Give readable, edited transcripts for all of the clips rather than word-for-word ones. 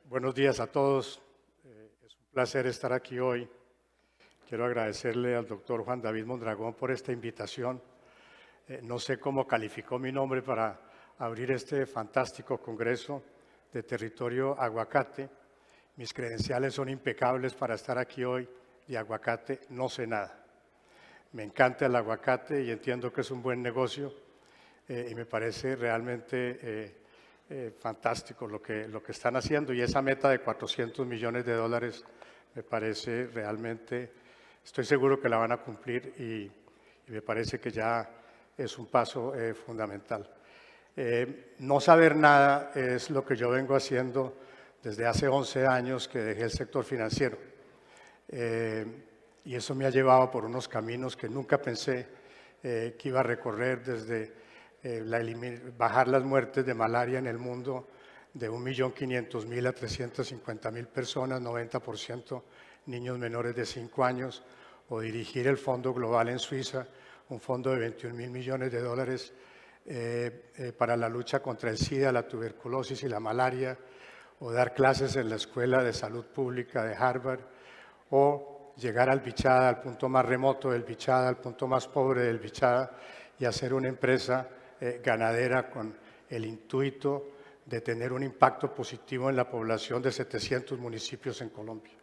Buenos días a todos. Es un placer estar aquí hoy. Quiero agradecerle al doctor Juan David Mondragón por esta invitación. No sé cómo calificó mi nombre para abrir este fantástico congreso de territorio aguacate. Mis credenciales son impecables para estar aquí hoy. De aguacate no sé nada. Me encanta el aguacate y entiendo que es un buen negocio y me parece realmente fantástico lo que están haciendo, y esa meta de $400 millones me parece realmente, estoy seguro que la van a cumplir y me parece que ya es un paso fundamental. No saber nada es lo que yo vengo haciendo desde hace 11 años que dejé el sector financiero y eso me ha llevado por unos caminos que nunca pensé que iba a recorrer, desde bajar las muertes de malaria en el mundo de 1.500.000 a 350.000 personas, 90% niños menores de 5 años, o dirigir el Fondo Global en Suiza, un fondo de $21.000 millones para la lucha contra el SIDA, la tuberculosis y la malaria, o dar clases en la Escuela de Salud Pública de Harvard, o llegar al Bichada, al punto más remoto del Bichada, al punto más pobre del Bichada, y hacer una empresa ganadera con el intuito de tener un impacto positivo en la población de 700 municipios en Colombia.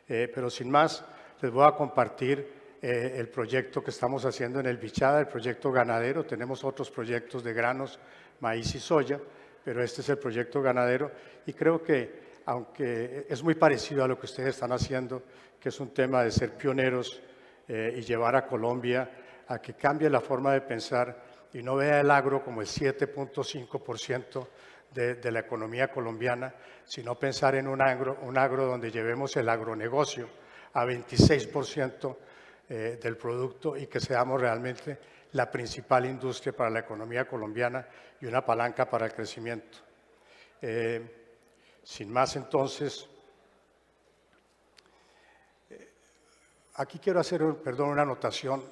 Pero sin más, les voy a compartir el proyecto que estamos haciendo en el Bichada, el proyecto ganadero. Tenemos otros proyectos de granos, maíz y soya, pero este es el proyecto ganadero, y creo que, aunque es muy parecido a lo que ustedes están haciendo, que es un tema de ser pioneros y llevar a Colombia a que cambie la forma de pensar y no vea el agro como el 7.5% de la economía colombiana, sino pensar en un agro donde llevemos el agronegocio a 26% del producto y que seamos realmente la principal industria para la economía colombiana y una palanca para el crecimiento. Sin más, entonces, aquí quiero hacer una anotación,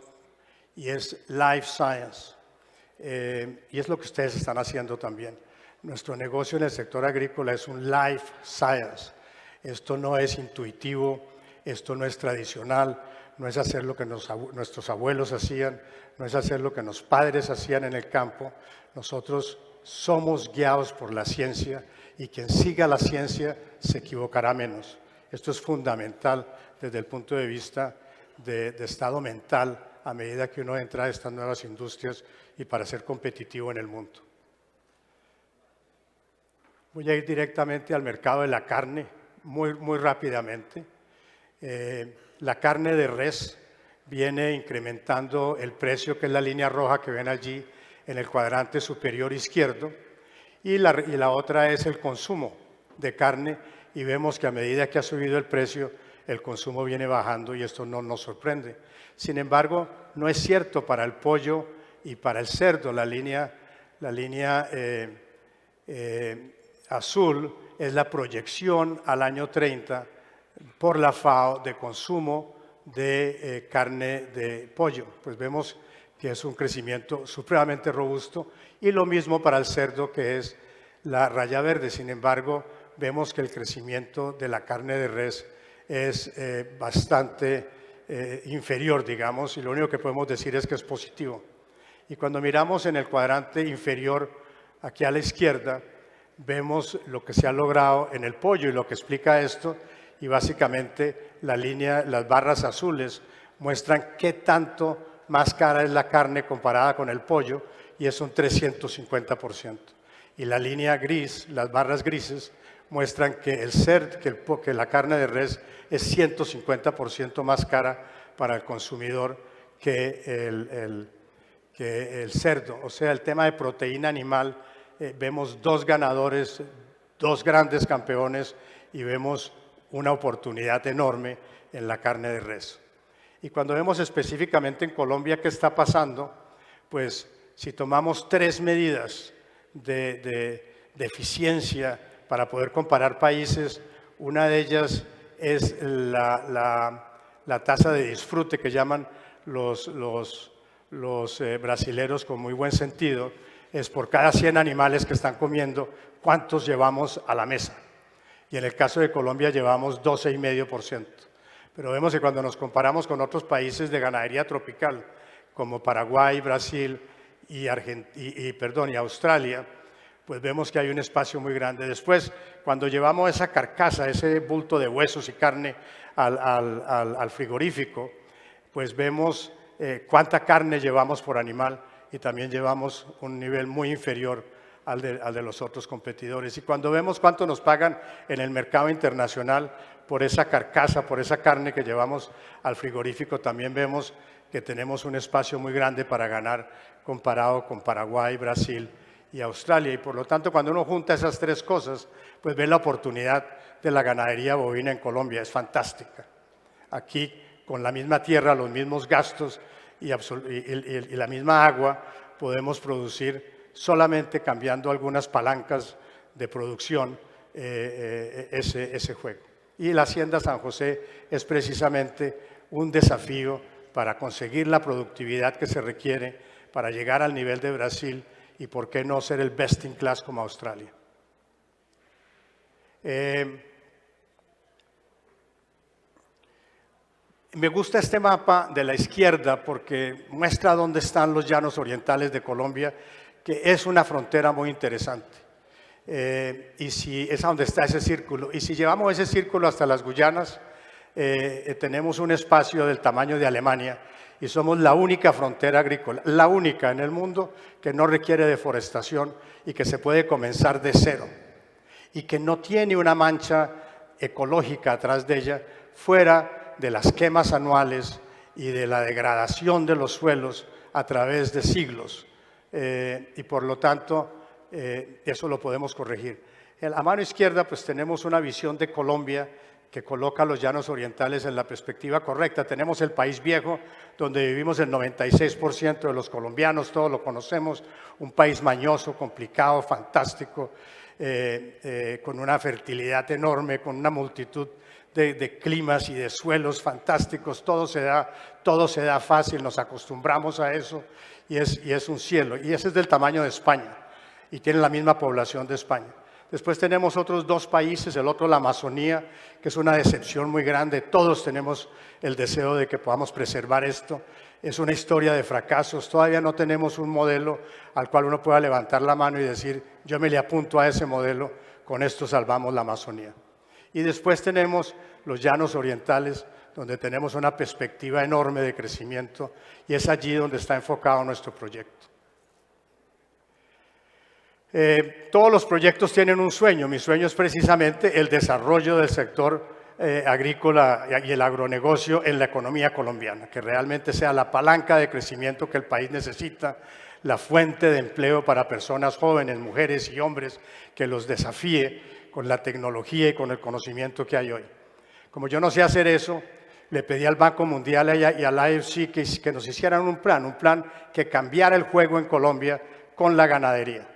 y es Life Science. Y es lo que ustedes están haciendo también. Nuestro negocio en el sector agrícola es un life science. Esto no es intuitivo, esto no es tradicional, no es hacer lo que nuestros abuelos hacían, no es hacer lo que los padres hacían en el campo. Nosotros somos guiados por la ciencia, y quien siga la ciencia se equivocará menos. Esto es fundamental desde el punto de vista de estado mental a medida que uno entra a estas nuevas industrias y para ser competitivo en el mundo. Voy a ir directamente al mercado de la carne, muy rápidamente. La carne de res viene incrementando el precio, que es la línea roja que ven allí en el cuadrante superior izquierdo, y la otra es el consumo de carne, y vemos que a medida que ha subido el precio, el consumo viene bajando, y esto no nos sorprende. Sin embargo, no es cierto para el pollo y para el cerdo. La línea azul es la proyección al año 30 por la FAO de consumo de carne de pollo. Pues vemos que es un crecimiento supremamente robusto, y lo mismo para el cerdo, que es la raya verde. Sin embargo, vemos que el crecimiento de la carne de res es bastante inferior, digamos, y lo único que podemos decir es que es positivo. Y cuando miramos en el cuadrante inferior, aquí a la izquierda, vemos lo que se ha logrado en el pollo y lo que explica esto, y básicamente las barras azules muestran qué tanto más cara es la carne comparada con el pollo, y es un 350%. Y la línea gris, las barras grises, muestran que que la carne de res es 150% más cara para el consumidor que el cerdo. O sea, el tema de proteína animal, vemos dos ganadores, dos grandes campeones, y vemos una oportunidad enorme en la carne de res. Y cuando vemos específicamente en Colombia qué está pasando, pues si tomamos 3 medidas de eficiencia para poder comparar países, una de ellas es la tasa de disfrute que llaman los brasileros con muy buen sentido, es por cada 100 animales que están comiendo, ¿cuántos llevamos a la mesa? y en el caso de Colombia llevamos 12,5%. Pero vemos que cuando nos comparamos con otros países de ganadería tropical, como Paraguay, Brasil y Australia, pues vemos que hay un espacio muy grande. Después, cuando llevamos esa carcasa, ese bulto de huesos y carne al frigorífico, pues vemos cuánta carne llevamos por animal y también llevamos un nivel muy inferior al de los otros competidores. Y cuando vemos cuánto nos pagan en el mercado internacional por esa carcasa, por esa carne que llevamos al frigorífico, también vemos que tenemos un espacio muy grande para ganar comparado con Paraguay, Brasil y Australia. Y por lo tanto, cuando uno junta esas tres cosas, pues ve la oportunidad de la ganadería bovina en Colombia. Es fantástica. Aquí, con la misma tierra, los mismos gastos y la misma agua, podemos producir solamente cambiando algunas palancas de producción ese juego. Y la Hacienda San José es precisamente un desafío para conseguir la productividad que se requiere para llegar al nivel de Brasil y por qué no ser el best in class como Australia. Me gusta este mapa de la izquierda porque muestra dónde están los llanos orientales de Colombia, que es una frontera muy interesante. Y si es donde está ese círculo, y si llevamos ese círculo hasta las Guyanas, tenemos un espacio del tamaño de Alemania y somos la única frontera agrícola, la única en el mundo que no requiere deforestación y que se puede comenzar de cero y que no tiene una mancha ecológica atrás de ella fuera de las quemas anuales y de la degradación de los suelos a través de siglos. Y por lo tanto eso lo podemos corregir. En la mano izquierda pues tenemos una visión de Colombia que coloca los llanos orientales en la perspectiva correcta. Tenemos el país viejo, donde vivimos el 96% de los colombianos, todos lo conocemos, un país mañoso, complicado, fantástico, con una fertilidad enorme, con una multitud de climas y de suelos fantásticos, todo se da fácil, nos acostumbramos a eso y es un cielo. Y ese es del tamaño de España y tiene la misma población de España. Después tenemos otros dos países, el otro la Amazonía, que es una decepción muy grande. Todos tenemos el deseo de que podamos preservar esto. Es una historia de fracasos. Todavía no tenemos un modelo al cual uno pueda levantar la mano y decir, yo me le apunto a ese modelo, con esto salvamos la Amazonía. Y después tenemos los llanos orientales, donde tenemos una perspectiva enorme de crecimiento y es allí donde está enfocado nuestro proyecto. Todos los proyectos tienen un sueño. Mi sueño es precisamente el desarrollo del sector agrícola y el agronegocio en la economía colombiana, que realmente sea la palanca de crecimiento que el país necesita, la fuente de empleo para personas jóvenes, mujeres y hombres, que los desafíe con la tecnología y con el conocimiento que hay hoy. Como yo no sé hacer eso, le pedí al Banco Mundial y al IFC que nos hicieran un plan que cambiara el juego en Colombia con la ganadería.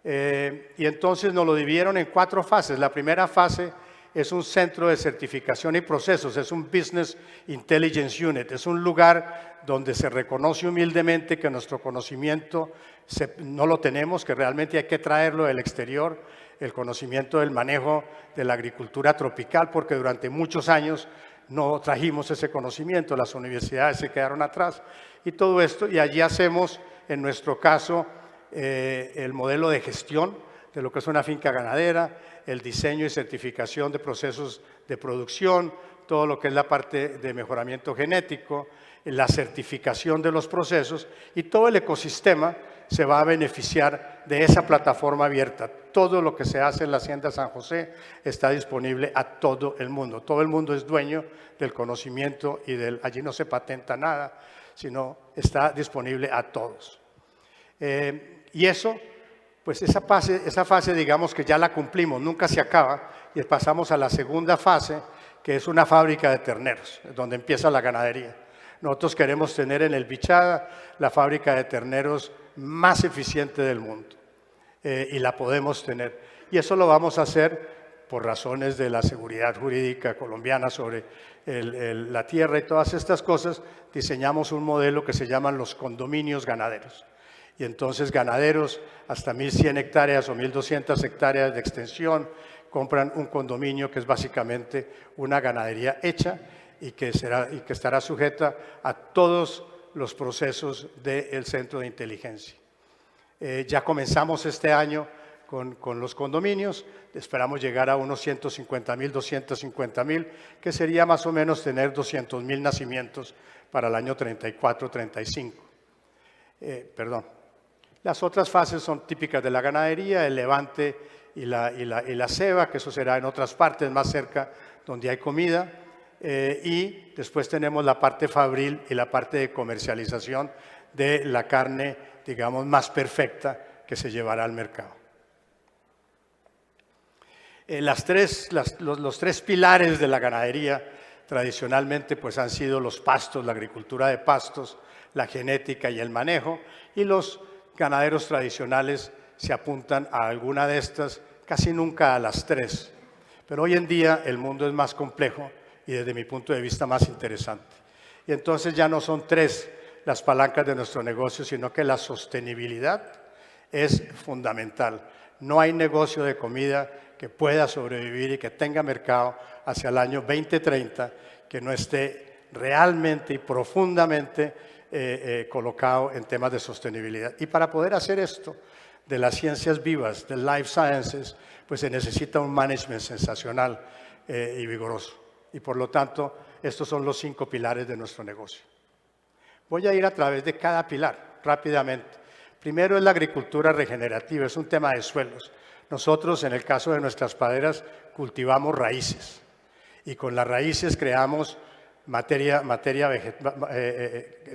Y entonces nos lo dividieron en 4 fases. La primera fase es un centro de certificación y procesos, es un Business Intelligence Unit, es un lugar donde se reconoce humildemente que nuestro conocimiento no lo tenemos, que realmente hay que traerlo del exterior, el conocimiento del manejo de la agricultura tropical, porque durante muchos años no trajimos ese conocimiento, las universidades se quedaron atrás y todo esto, y allí hacemos, en nuestro caso, el modelo de gestión de lo que es una finca ganadera, el diseño y certificación de procesos de producción, todo lo que es la parte de mejoramiento genético, la certificación de los procesos y todo el ecosistema se va a beneficiar de esa plataforma abierta. Todo lo que se hace en la Hacienda San José está disponible a todo el mundo. Todo el mundo es dueño del conocimiento y allí no se patenta nada, sino está disponible a todos. Y eso, pues esa fase digamos que ya la cumplimos, nunca se acaba, y pasamos a la segunda fase, que es una fábrica de terneros, donde empieza la ganadería. Nosotros queremos tener en el Bichada la fábrica de terneros más eficiente del mundo, y la podemos tener. Y eso lo vamos a hacer por razones de la seguridad jurídica colombiana sobre la tierra y todas estas cosas. Diseñamos un modelo que se llaman los condominios ganaderos. Y entonces ganaderos hasta 1.100 hectáreas o 1.200 hectáreas de extensión, compran un condominio que es básicamente una ganadería hecha y que estará sujeta a todos los procesos del centro de inteligencia. Ya comenzamos este año con los condominios, esperamos llegar a unos 150.000, 250.000, que sería más o menos tener 200.000 nacimientos para el año 34-35. Perdón. Las otras fases son típicas de la ganadería, el levante y la ceba, que eso será en otras partes más cerca donde hay comida, y después tenemos la parte fabril y la parte de comercialización de la carne, digamos, más perfecta que se llevará al mercado. Los tres pilares de la ganadería tradicionalmente pues han sido los pastos, la agricultura de pastos, la genética y el manejo, y los ganaderos tradicionales se apuntan a alguna de estas, casi nunca a las tres. Pero hoy en día el mundo es más complejo y desde mi punto de vista más interesante. Y entonces ya no son tres las palancas de nuestro negocio, sino que la sostenibilidad es fundamental. No hay negocio de comida que pueda sobrevivir y que tenga mercado hacia el año 2030 que no esté realmente y profundamente colocado en temas de sostenibilidad. Y para poder hacer esto de las ciencias vivas, del life sciences, pues se necesita un management sensacional y vigoroso. Y por lo tanto, estos son los 5 pilares de nuestro negocio. Voy a ir a través de cada pilar rápidamente. Primero es la agricultura regenerativa, es un tema de suelos. Nosotros, en el caso de nuestras praderas, cultivamos raíces y con las raíces creamos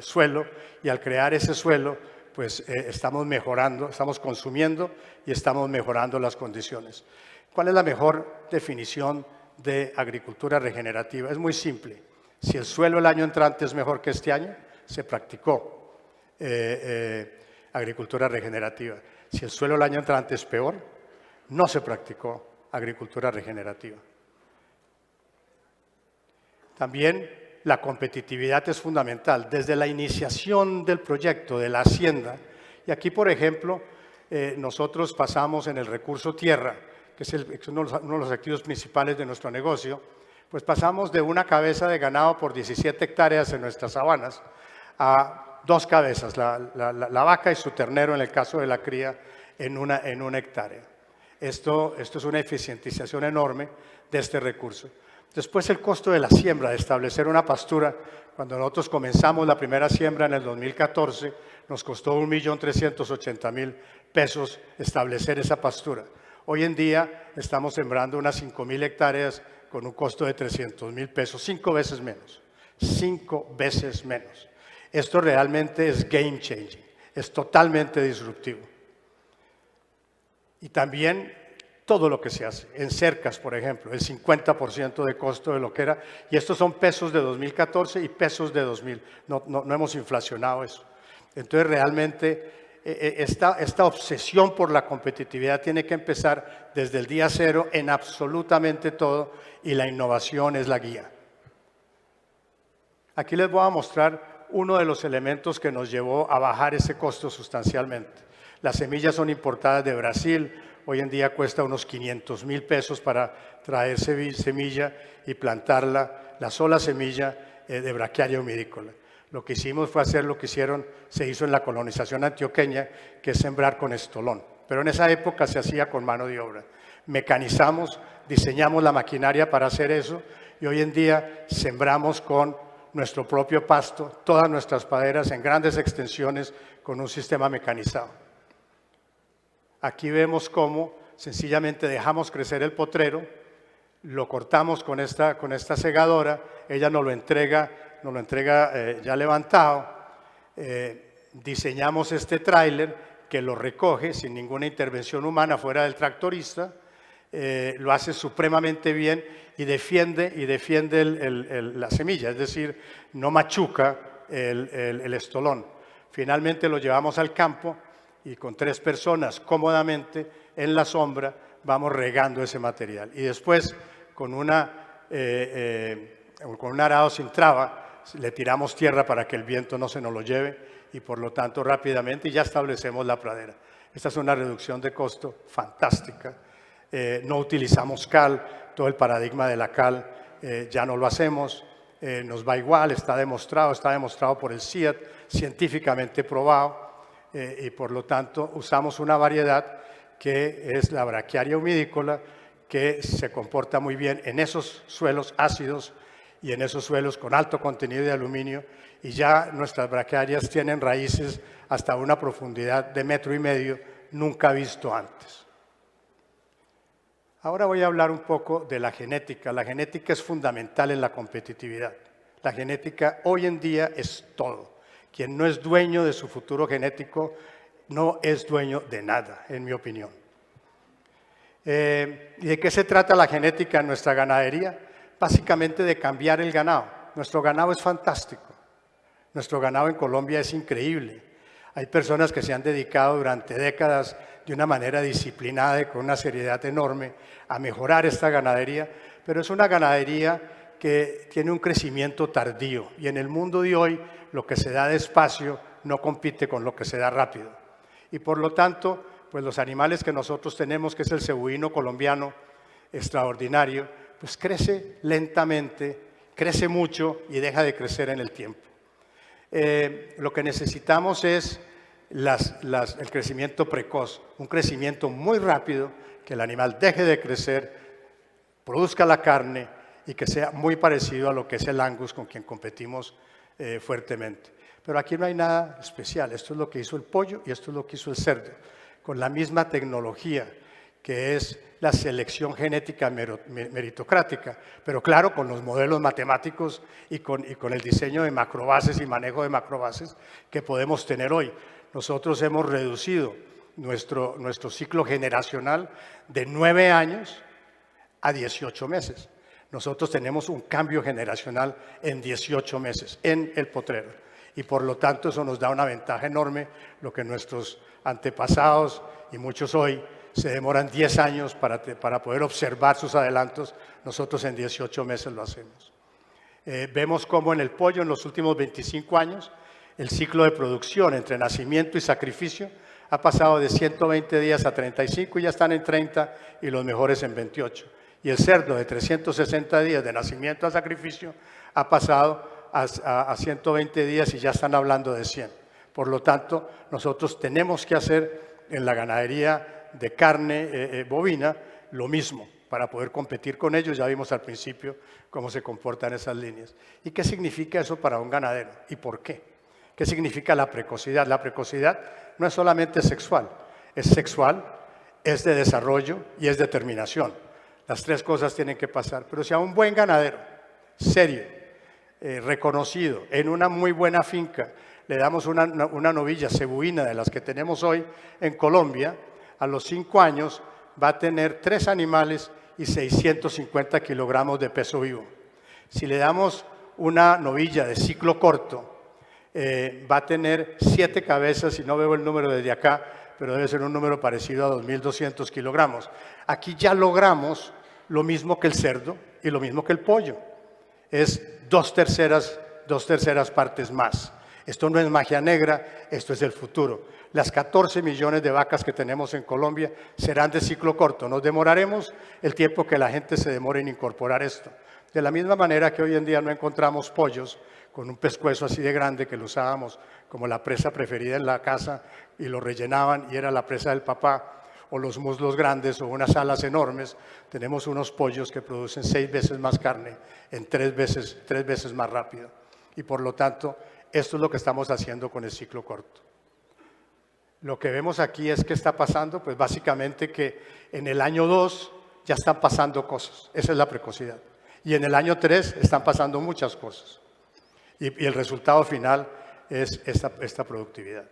suelo, y al crear ese suelo, pues estamos mejorando, estamos consumiendo y estamos mejorando las condiciones. ¿Cuál es la mejor definición de agricultura regenerativa? Es muy simple. Si el suelo el año entrante es mejor que este año, se practicó agricultura regenerativa. Si el suelo el año entrante es peor, no se practicó agricultura regenerativa. También la competitividad es fundamental. Desde la iniciación del proyecto de la hacienda, y aquí, por ejemplo, nosotros pasamos en el recurso tierra, que es uno de los activos principales de nuestro negocio, pues pasamos de una cabeza de ganado por 17 hectáreas en nuestras sabanas a 2 cabezas, la vaca y su ternero en el caso de la cría en una hectárea. Esto es una eficientización enorme de este recurso. Después el costo de la siembra, de establecer una pastura. Cuando nosotros comenzamos la primera siembra en el 2014, nos costó 1.380.000 pesos establecer esa pastura. Hoy en día estamos sembrando unas 5.000 hectáreas con un costo de 300.000 pesos, 5 veces menos. 5 veces menos. Esto realmente es game changing, es totalmente disruptivo. Y también todo lo que se hace, en cercas, por ejemplo, el 50% de costo de lo que era, y estos son pesos de 2014 y pesos de 2000, no hemos inflacionado eso. Entonces realmente esta obsesión por la competitividad tiene que empezar desde el día cero en absolutamente todo, y la innovación es la guía. Aquí les voy a mostrar uno de los elementos que nos llevó a bajar ese costo sustancialmente. Las semillas son importadas de Brasil. Hoy en día cuesta unos 500.000 pesos para traer semilla y plantarla, la sola semilla de Braquiaria humidícola. Lo que hicimos fue hacer lo que se hizo en la colonización antioqueña, que es sembrar con estolón. Pero en esa época se hacía con mano de obra. Mecanizamos, diseñamos la maquinaria para hacer eso, y hoy en día sembramos con nuestro propio pasto, todas nuestras praderas en grandes extensiones con un sistema mecanizado. Aquí vemos cómo sencillamente dejamos crecer el potrero, lo cortamos con esta segadora, ella nos lo entrega ya levantado, diseñamos este tráiler que lo recoge sin ninguna intervención humana fuera del tractorista, lo hace supremamente bien y defiende la semilla, es decir, no machuca el estolón. Finalmente lo llevamos al campo y con 3 personas cómodamente en la sombra vamos regando ese material. Y después con un arado sin traba le tiramos tierra para que el viento no se nos lo lleve y por lo tanto rápidamente ya establecemos la pradera. Esta es una reducción de costo fantástica no utilizamos cal, todo el paradigma de la cal ya no lo hacemos, nos va igual, está demostrado por el CIAT, científicamente probado, y por lo tanto usamos una variedad que es la braquiaria humidícola, que se comporta muy bien en esos suelos ácidos y en esos suelos con alto contenido de aluminio, y ya nuestras braquiarias tienen raíces hasta una profundidad de 1,5 metros, nunca visto antes. Ahora voy a hablar un poco de la genética. La genética es fundamental en la competitividad. La genética hoy en día es todo. Quien no es dueño de su futuro genético no es dueño de nada, en mi opinión. ¿Y de qué se trata la genética en nuestra ganadería? Básicamente de cambiar el ganado. Nuestro ganado es fantástico. Nuestro ganado en Colombia es increíble. Hay personas que se han dedicado durante décadas de una manera disciplinada y con una seriedad enorme a mejorar esta ganadería, pero es una ganadería que tiene un crecimiento tardío, y en el mundo de hoy lo que se da despacio no compite con lo que se da rápido. Y por lo tanto, pues los animales que nosotros tenemos, que es el cebuino colombiano extraordinario, pues crece lentamente, crece mucho y deja de crecer en el tiempo. Lo que necesitamos es el crecimiento precoz, un crecimiento muy rápido, que el animal deje de crecer, produzca la carne y que sea muy parecido a lo que es el Angus, con quien competimos fuertemente. Pero aquí no hay nada especial. Esto es lo que hizo el pollo y esto es lo que hizo el cerdo, con la misma tecnología, que es la selección genética meritocrática, pero claro, con los modelos matemáticos y con el diseño de macrobases y manejo de macrobases que podemos tener hoy. Nosotros hemos reducido nuestro ciclo generacional de 9 años a 18 meses. Nosotros tenemos un cambio generacional en 18 meses en el potrero, y por lo tanto eso nos da una ventaja enorme, lo que nuestros antepasados y muchos hoy se demoran 10 años para poder observar sus adelantos. Nosotros en 18 meses lo hacemos. Vemos cómo en el pollo en los últimos 25 años el ciclo de producción entre nacimiento y sacrificio ha pasado de 120 días a 35 y ya están en 30, y los mejores en 28. Y el cerdo de 360 días de nacimiento a sacrificio ha pasado a 120 días y ya están hablando de 100. Por lo tanto, nosotros tenemos que hacer en la ganadería de carne bovina lo mismo para poder competir con ellos. Ya vimos al principio cómo se comportan esas líneas. ¿Y qué significa eso para un ganadero? ¿Y por qué? ¿Qué significa la precocidad? La precocidad no es solamente sexual, es de desarrollo y es determinación. Las tres cosas tienen que pasar. Pero si a un buen ganadero, serio, reconocido, en una muy buena finca, le damos una novilla cebuina de las que tenemos hoy en Colombia, a los 5 años va a tener 3 animales y 650 kilogramos de peso vivo. Si le damos una novilla de ciclo corto, va a tener 7 cabezas, y no veo el número desde acá, pero debe ser un número parecido a 2.200 kilogramos. Aquí ya logramos lo mismo que el cerdo y lo mismo que el pollo. Es 2/3 partes más. Esto no es magia negra, esto es el futuro. Las 14 millones de vacas que tenemos en Colombia serán de ciclo corto. Nos demoraremos el tiempo que la gente se demore en incorporar esto. De la misma manera que hoy en día no encontramos pollos con un pescuezo así de grande, que lo usábamos como la presa preferida en la casa y lo rellenaban y era la presa del papá, o los muslos grandes o unas alas enormes. Tenemos unos pollos que producen 6 veces más carne en 3 veces más rápido. Y por lo tanto, esto es lo que estamos haciendo con el ciclo corto. Lo que vemos aquí es que está pasando, pues básicamente que en el año 2 ya están pasando cosas. Esa es la precocidad. Y en el año 3 están pasando muchas cosas. Y el resultado final es esta productividad.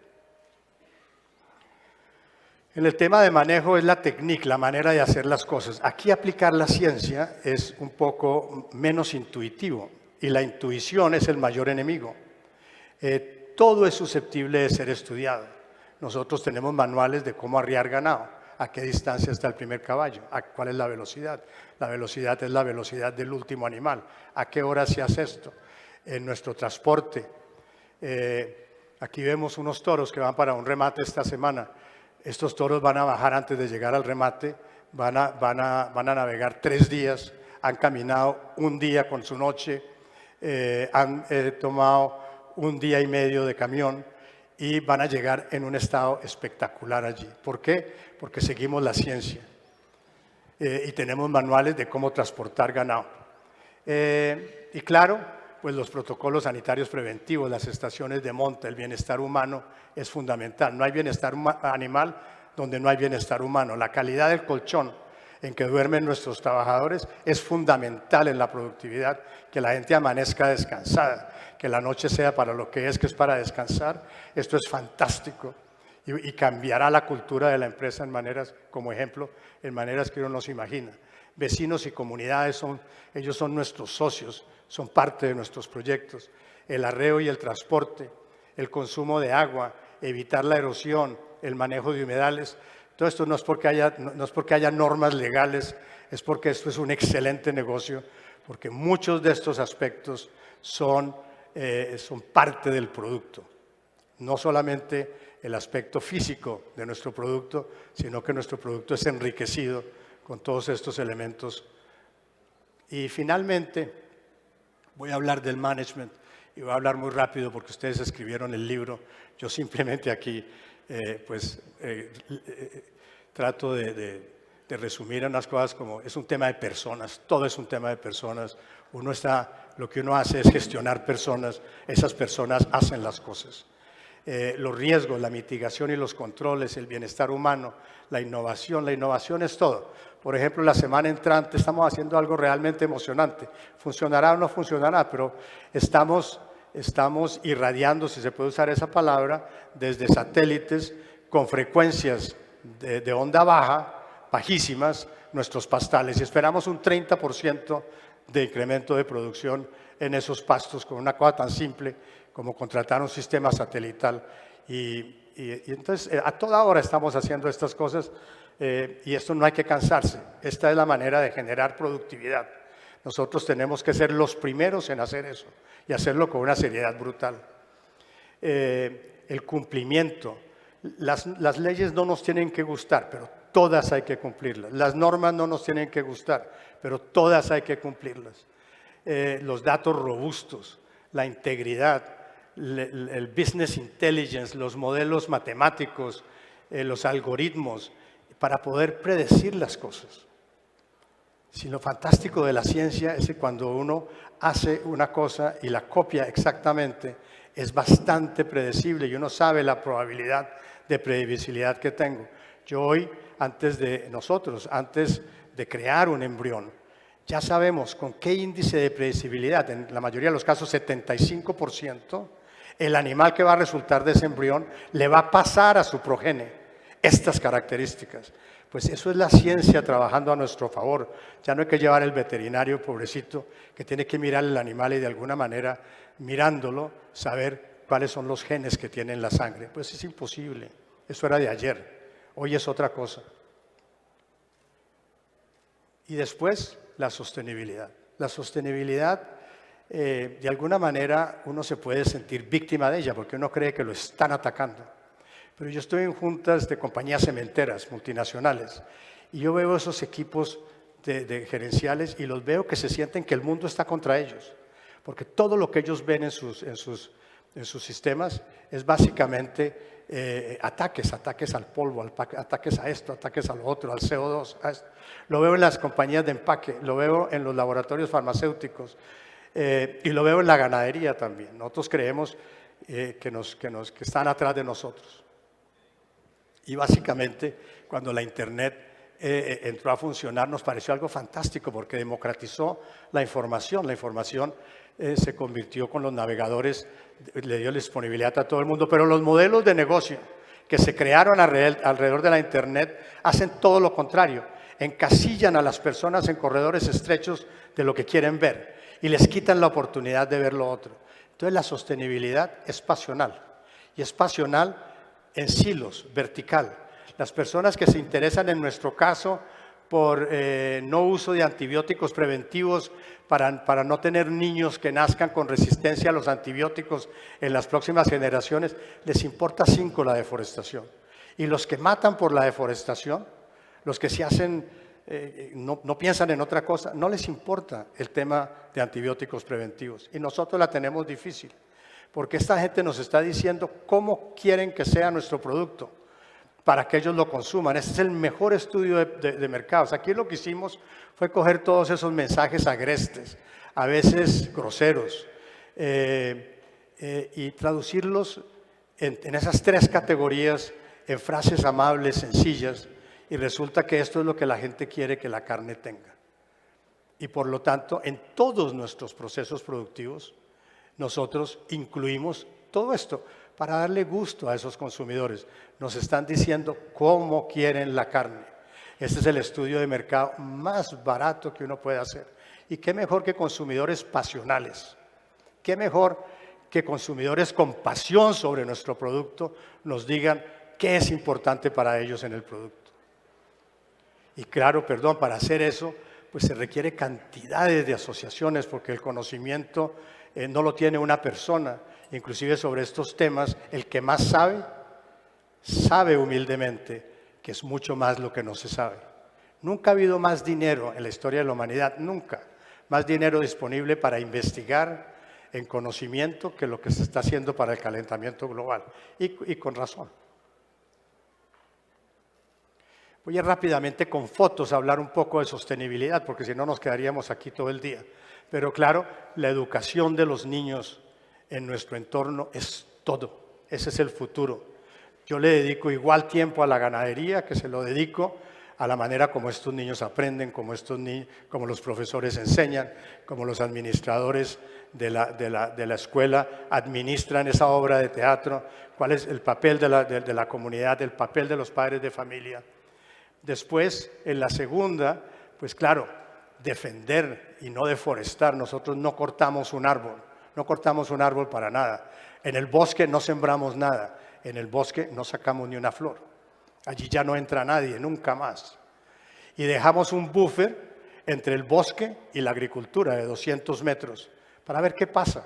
En el tema de manejo es la técnica, la manera de hacer las cosas. Aquí aplicar la ciencia es un poco menos intuitivo, y la intuición es el mayor enemigo. Todo es susceptible de ser estudiado. Nosotros tenemos manuales de cómo arriar ganado, a qué distancia está el primer caballo, cuál es la velocidad. La velocidad es la velocidad del último animal. ¿A qué hora se hace esto? En nuestro transporte. Aquí vemos unos toros que van para un remate esta semana. Estos toros van a bajar antes de llegar al remate, van a navegar 3 días, han caminado un día con su noche, han tomado un día y medio de camión y van a llegar en un estado espectacular allí. ¿Por qué? Porque seguimos la ciencia y tenemos manuales de cómo transportar ganado. Y claro, pues los protocolos sanitarios preventivos, las estaciones de monta, el bienestar humano es fundamental. No hay bienestar animal donde no hay bienestar humano. La calidad del colchón en que duermen nuestros trabajadores es fundamental en la productividad, que la gente amanezca descansada, que la noche sea para lo que es para descansar. Esto es fantástico y cambiará la cultura de la empresa en maneras, como ejemplo, en maneras que uno no se imagina. Vecinos y comunidades ellos son nuestros socios, son parte de nuestros proyectos. El arreo y el transporte, el consumo de agua, evitar la erosión, el manejo de humedales. Todo esto no es porque haya normas legales, es porque esto es un excelente negocio, porque muchos de estos aspectos son parte del producto. No solamente el aspecto físico de nuestro producto, sino que nuestro producto es enriquecido con todos estos elementos. Y finalmente, voy a hablar del management y voy a hablar muy rápido porque ustedes escribieron el libro. Yo simplemente aquí trato de resumir unas cosas como es un tema de personas, todo es un tema de personas. Lo que uno hace es gestionar personas, esas personas hacen las cosas. Los riesgos, la mitigación y los controles, el bienestar humano, la innovación es todo. Por ejemplo, la semana entrante estamos haciendo algo realmente emocionante. Funcionará o no funcionará, pero estamos irradiando, si se puede usar esa palabra, desde satélites con frecuencias de onda bajísimas, nuestros pastales. Y esperamos un 30% de incremento de producción en esos pastos con una cosa tan simple como contratar un sistema satelital. Y entonces a toda hora estamos haciendo estas cosas y esto no hay que cansarse. Esta es la manera de generar productividad. Nosotros tenemos que ser los primeros en hacer eso y hacerlo con una seriedad brutal. El cumplimiento. Las leyes no nos tienen que gustar, pero todas hay que cumplirlas. Las normas no nos tienen que gustar, pero todas hay que cumplirlas. Los datos robustos, la integridad, el business intelligence, los modelos matemáticos, los algoritmos, para poder predecir las cosas. Si lo fantástico de la ciencia es que cuando uno hace una cosa y la copia exactamente, es bastante predecible y uno sabe la probabilidad de previsibilidad que tengo. Yo hoy, antes de crear un embrión, ya sabemos con qué índice de predecibilidad, en la mayoría de los casos 75%, el animal que va a resultar de ese embrión le va a pasar a su progenie estas características. Pues eso es la ciencia trabajando a nuestro favor. Ya no hay que llevar el veterinario, pobrecito, que tiene que mirar el animal y de alguna manera, mirándolo, saber cuáles son los genes que tiene en la sangre. Pues es imposible. Eso era de ayer. Hoy es otra cosa. Y después, la sostenibilidad. La sostenibilidad, de alguna manera, uno se puede sentir víctima de ella porque uno cree que lo están atacando. Pero yo estoy en juntas de compañías cementeras multinacionales y yo veo esos equipos de gerenciales y los veo que se sienten que el mundo está contra ellos. Porque todo lo que ellos ven en sus sistemas es básicamente ataques al polvo, ataques a esto, ataques a lo otro, al CO2. A esto. Lo veo en las compañías de empaque, lo veo en los laboratorios farmacéuticos y lo veo en la ganadería también. Nosotros creemos que están atrás de nosotros. Y básicamente, cuando la Internet entró a funcionar, nos pareció algo fantástico porque democratizó la información. La información se convirtió con los navegadores, le dio la disponibilidad a todo el mundo, pero los modelos de negocio que se crearon alrededor de la Internet hacen todo lo contrario. Encasillan a las personas en corredores estrechos de lo que quieren ver y les quitan la oportunidad de ver lo otro. Entonces la sostenibilidad es pasional y es pasional en silos, vertical. Las personas que se interesan en nuestro caso por no uso de antibióticos preventivos para no tener niños que nazcan con resistencia a los antibióticos en las próximas generaciones, les importa 5 la deforestación. Y los que matan por la deforestación, los que se hacen no piensan en otra cosa, no les importa el tema de antibióticos preventivos. Y nosotros la tenemos difícil, porque esta gente nos está diciendo cómo quieren que sea nuestro producto para que ellos lo consuman. Ese es el mejor estudio de mercados. Aquí lo que hicimos fue coger todos esos mensajes agrestes, a veces groseros, y traducirlos en esas tres categorías, en frases amables, sencillas, y resulta que esto es lo que la gente quiere que la carne tenga. Y por lo tanto, en todos nuestros procesos productivos, nosotros incluimos todo esto para darle gusto a esos consumidores. Nos están diciendo cómo quieren la carne. Este es el estudio de mercado más barato que uno puede hacer. Y qué mejor que consumidores pasionales. Qué mejor que consumidores con pasión sobre nuestro producto nos digan qué es importante para ellos en el producto. Y claro, para hacer eso, pues se requiere cantidades de asociaciones, porque el conocimiento no lo tiene una persona. Inclusive sobre estos temas, el que más sabe, sabe humildemente que es mucho más lo que no se sabe. Nunca ha habido más dinero en la historia de la humanidad, nunca. Más dinero disponible para investigar en conocimiento que lo que se está haciendo para el calentamiento global. Y con razón. Voy a rápidamente con fotos a hablar un poco de sostenibilidad, porque si no nos quedaríamos aquí todo el día. Pero claro, la educación de los niños en nuestro entorno es todo. Ese es el futuro. Yo le dedico igual tiempo a la ganadería que se lo dedico a la manera como estos niños aprenden, como los profesores enseñan, como los administradores de la escuela administran esa obra de teatro, cuál es el papel de la comunidad, el papel de los padres de familia. Después, en la segunda, pues claro, defender y no deforestar. Nosotros no cortamos un árbol para nada. En el bosque no sembramos nada, en el bosque no sacamos ni una flor. Allí ya no entra nadie, nunca más. Y dejamos un buffer entre el bosque y la agricultura de 200 metros para ver qué pasa,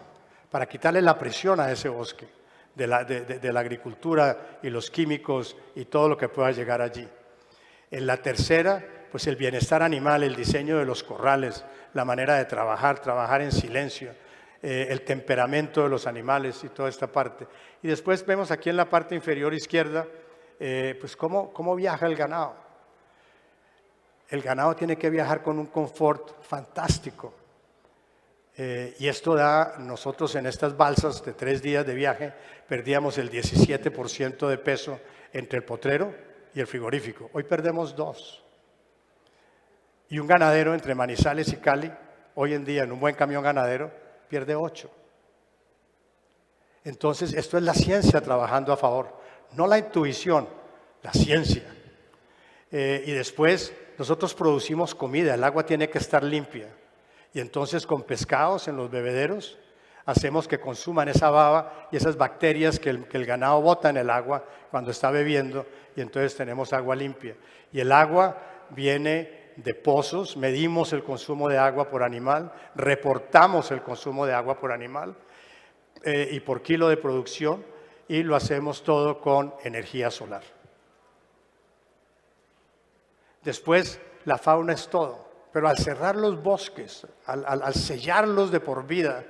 para quitarle la presión a ese bosque de la agricultura y los químicos y todo lo que pueda llegar allí. En la tercera, pues el bienestar animal, el diseño de los corrales, la manera de trabajar en silencio, el temperamento de los animales y toda esta parte. Y después vemos aquí en la parte inferior izquierda, pues cómo viaja el ganado. El ganado tiene que viajar con un confort fantástico. Y esto nosotros en estas balsas de 3 días de viaje, perdíamos el 17% de peso entre el potrero y el frigorífico. Hoy perdemos 2. Y un ganadero entre Manizales y Cali, hoy en día en un buen camión ganadero, pierde 8. Entonces, esto es la ciencia trabajando a favor, no la intuición, la ciencia. Y después, nosotros producimos comida, el agua tiene que estar limpia. Y entonces, con pescados en los bebederos, hacemos que consuman esa baba y esas bacterias que el ganado bota en el agua cuando está bebiendo, y entonces tenemos agua limpia. Y el agua viene de pozos, medimos el consumo de agua por animal, reportamos el consumo de agua por animal y por kilo de producción, y lo hacemos todo con energía solar. Después, la fauna es todo, pero al cerrar los bosques, al sellarlos de por vida,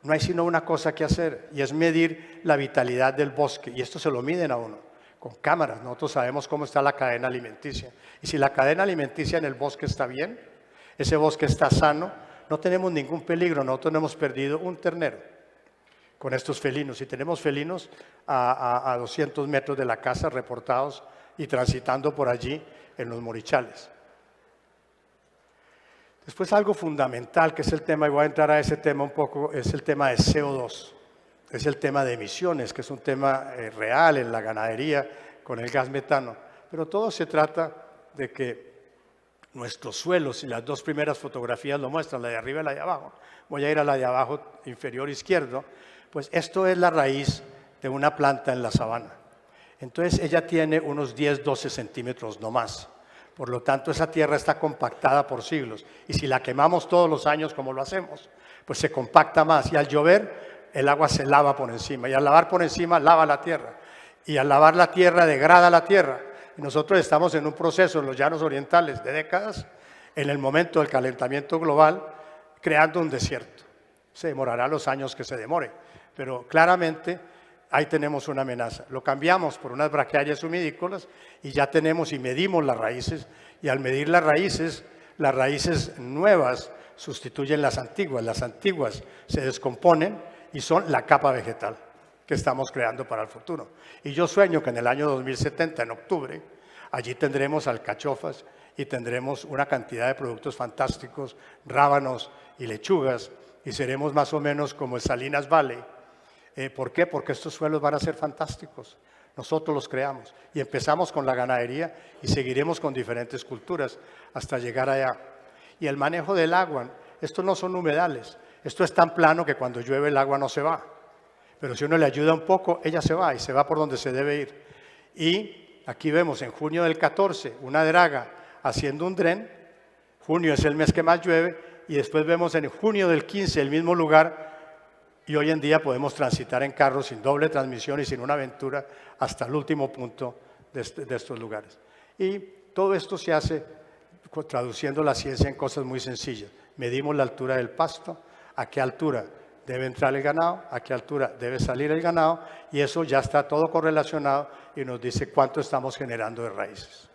no hay sino una cosa que hacer, y es medir la vitalidad del bosque. Y esto se lo miden a uno con cámaras. Nosotros sabemos cómo está la cadena alimenticia. Y si la cadena alimenticia en el bosque está bien, ese bosque está sano, no tenemos ningún peligro. Nosotros no hemos perdido un ternero con estos felinos. Y tenemos felinos a 200 metros de la casa reportados y transitando por allí en los morichales. Después algo fundamental, que es el tema, y voy a entrar a ese tema un poco, es el tema de CO2. Es el tema de emisiones, que es un tema real en la ganadería con el gas metano. Pero todo se trata de que nuestros suelos, y las 2 primeras fotografías lo muestran, la de arriba y la de abajo. Voy a ir a la de abajo inferior izquierdo. Pues esto es la raíz de una planta en la sabana. Entonces ella tiene unos 10-12 centímetros no más. Por lo tanto, esa tierra está compactada por siglos. Y si la quemamos todos los años como lo hacemos, pues se compacta más. Y al llover, el agua se lava por encima. Y al lavar por encima, lava la tierra. Y al lavar la tierra, degrada la tierra. Y nosotros estamos en un proceso en los llanos orientales de décadas, en el momento del calentamiento global, creando un desierto. Se demorará los años que se demore, pero claramente ahí tenemos una amenaza. Lo cambiamos por unas braquiáreas humidícolas y ya tenemos y medimos las raíces, y al medir las raíces nuevas sustituyen las antiguas se descomponen y son la capa vegetal que estamos creando para el futuro. Y yo sueño que en el año 2070, en octubre, allí tendremos alcachofas y tendremos una cantidad de productos fantásticos, rábanos y lechugas, y seremos más o menos como el Salinas Valley. ¿Por qué? Porque estos suelos van a ser fantásticos. Nosotros los creamos y empezamos con la ganadería y seguiremos con diferentes culturas hasta llegar allá. Y el manejo del agua, estos no son humedales, esto es tan plano que cuando llueve el agua no se va. Pero si uno le ayuda un poco, ella se va y se va por donde se debe ir. Y aquí vemos en junio del 14 una draga haciendo un dren. Junio es el mes que más llueve y después vemos en junio del 15 el mismo lugar. Y hoy en día podemos transitar en carro sin doble transmisión y sin una aventura hasta el último punto de estos lugares. Y todo esto se hace traduciendo la ciencia en cosas muy sencillas. Medimos la altura del pasto, a qué altura debe entrar el ganado, a qué altura debe salir el ganado, y eso ya está todo correlacionado y nos dice cuánto estamos generando de raíces.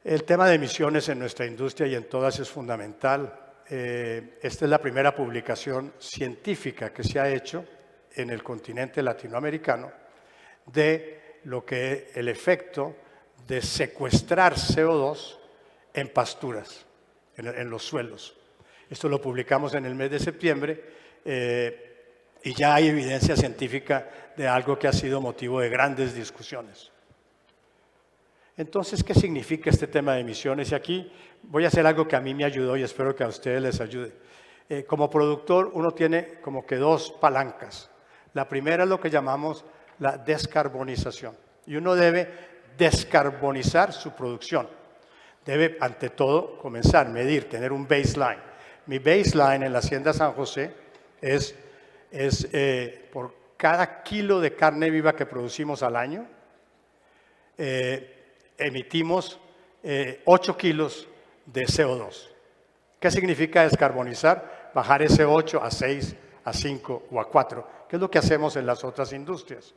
El tema de emisiones en nuestra industria y en todas es fundamental. Esta es la primera publicación científica que se ha hecho en el continente latinoamericano de lo que es el efecto de secuestrar CO2 en pasturas, en los suelos. Esto lo publicamos en el mes de septiembre y ya hay evidencia científica de algo que ha sido motivo de grandes discusiones. Entonces, ¿qué significa este tema de emisiones? Y aquí voy a hacer algo que a mí me ayudó y espero que a ustedes les ayude. Como productor, uno tiene como que dos palancas. La primera es lo que llamamos la descarbonización. Y uno debe descarbonizar su producción. Debe, ante todo, comenzar, medir, tener un baseline. Mi baseline en la Hacienda San José es por cada kilo de carne viva que producimos al año, emitimos 8 kilos de CO2. ¿Qué significa descarbonizar? Bajar ese 8 a 6, a 5 o a 4, que es lo que hacemos en las otras industrias.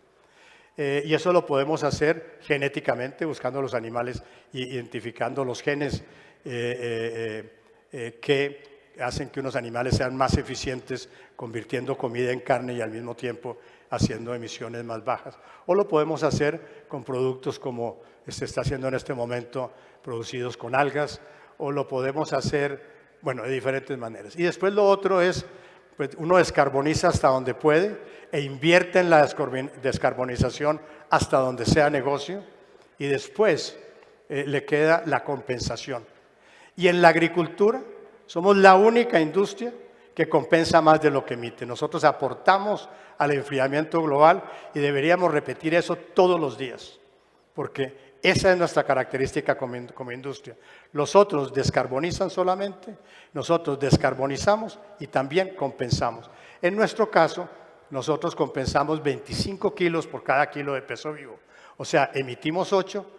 Y eso lo podemos hacer genéticamente, buscando los animales, identificando los genes que hacen que unos animales sean más eficientes, convirtiendo comida en carne y al mismo tiempo haciendo emisiones más bajas. O lo podemos hacer con productos como se está haciendo en este momento, producidos con algas, o lo podemos hacer, bueno, de diferentes maneras. Y después lo otro es, pues uno descarboniza hasta donde puede e invierte en la descarbonización hasta donde sea negocio, y después le queda la compensación. Y en la agricultura somos la única industria que compensa más de lo que emite. Nosotros aportamos al enfriamiento global y deberíamos repetir eso todos los días, porque esa es nuestra característica como industria. Los otros descarbonizan solamente, nosotros descarbonizamos y también compensamos. En nuestro caso, nosotros compensamos 25 kilos por cada kilo de peso vivo. O sea, emitimos 8,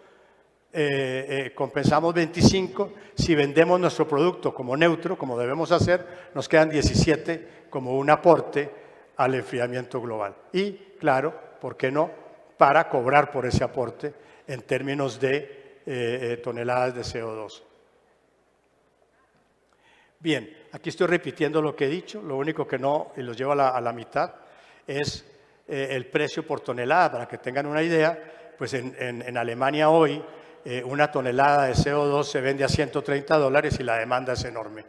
compensamos 25. Si vendemos nuestro producto como neutro, como debemos hacer, nos quedan 17 como un aporte al enfriamiento global. Y, claro, ¿por qué no? Para cobrar por ese aporte en términos de toneladas de CO2. Bien, aquí estoy repitiendo lo que he dicho, lo único que no, y los llevo a la mitad, es el precio por tonelada. Para que tengan una idea, pues en Alemania hoy una tonelada de CO2 se vende a $130 y la demanda es enorme.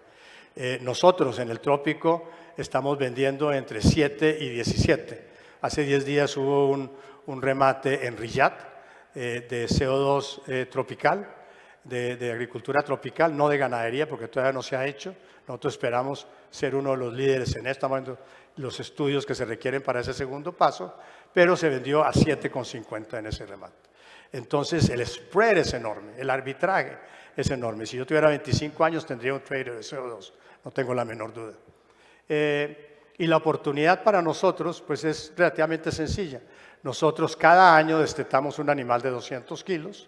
Nosotros en el trópico estamos vendiendo entre 7 y 17. Hace 10 días hubo un remate en Riyadh de CO2 tropical, de agricultura tropical, no de ganadería, porque todavía no se ha hecho. Nosotros esperamos ser uno de los líderes en este momento, los estudios que se requieren para ese segundo paso, pero se vendió a 7,50 en ese remate. Entonces el spread es enorme, el arbitraje es enorme. Si yo tuviera 25 años tendría un trader de CO2, no tengo la menor duda. Y la oportunidad para nosotros pues es relativamente sencilla. Nosotros cada año destetamos un animal de 200 kilos.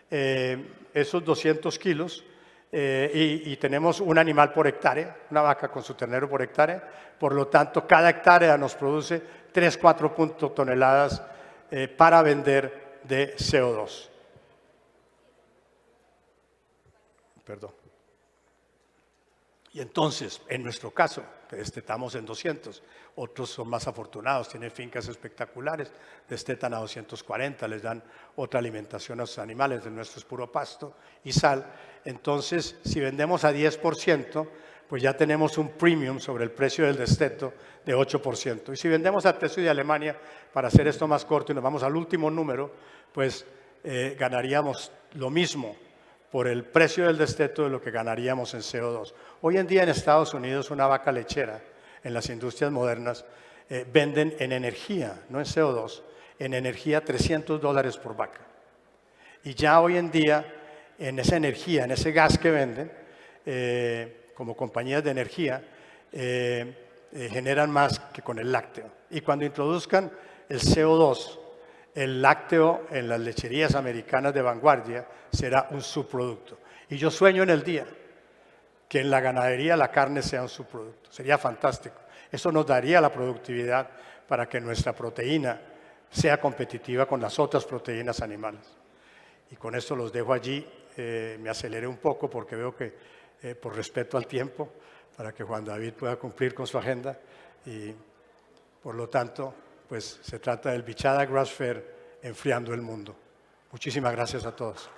Esos 200 kilos y tenemos un animal por hectárea, una vaca con su ternero por hectárea. Por lo tanto, cada hectárea nos produce 3-4 toneladas para vender de CO2. Perdón. Y entonces, en nuestro caso, destetamos en 200, otros son más afortunados, tienen fincas espectaculares, destetan a 240, les dan otra alimentación a sus animales, el nuestro es puro pasto y sal. Entonces, si vendemos a 10%, pues ya tenemos un premium sobre el precio del desteto de 8%. Y si vendemos al precio de Alemania, para hacer esto más corto y nos vamos al último número, pues ganaríamos lo mismo por el precio del desteto de lo que ganaríamos en CO2. Hoy en día en Estados Unidos una vaca lechera, en las industrias modernas, venden en energía, no en CO2, en energía $300 por vaca. Y ya hoy en día en esa energía, en ese gas que venden, como compañías de energía, generan más que con el lácteo. Y cuando introduzcan el CO2, el lácteo en las lecherías americanas de vanguardia será un subproducto. Y yo sueño en el día que en la ganadería la carne sea un subproducto. Sería fantástico. Eso nos daría la productividad para que nuestra proteína sea competitiva con las otras proteínas animales. Y con esto los dejo allí. Me aceleré un poco porque veo que, por respeto al tiempo, para que Juan David pueda cumplir con su agenda. Y por lo tanto, pues se trata del Bichada Grass Fair enfriando el mundo. Muchísimas gracias a todos.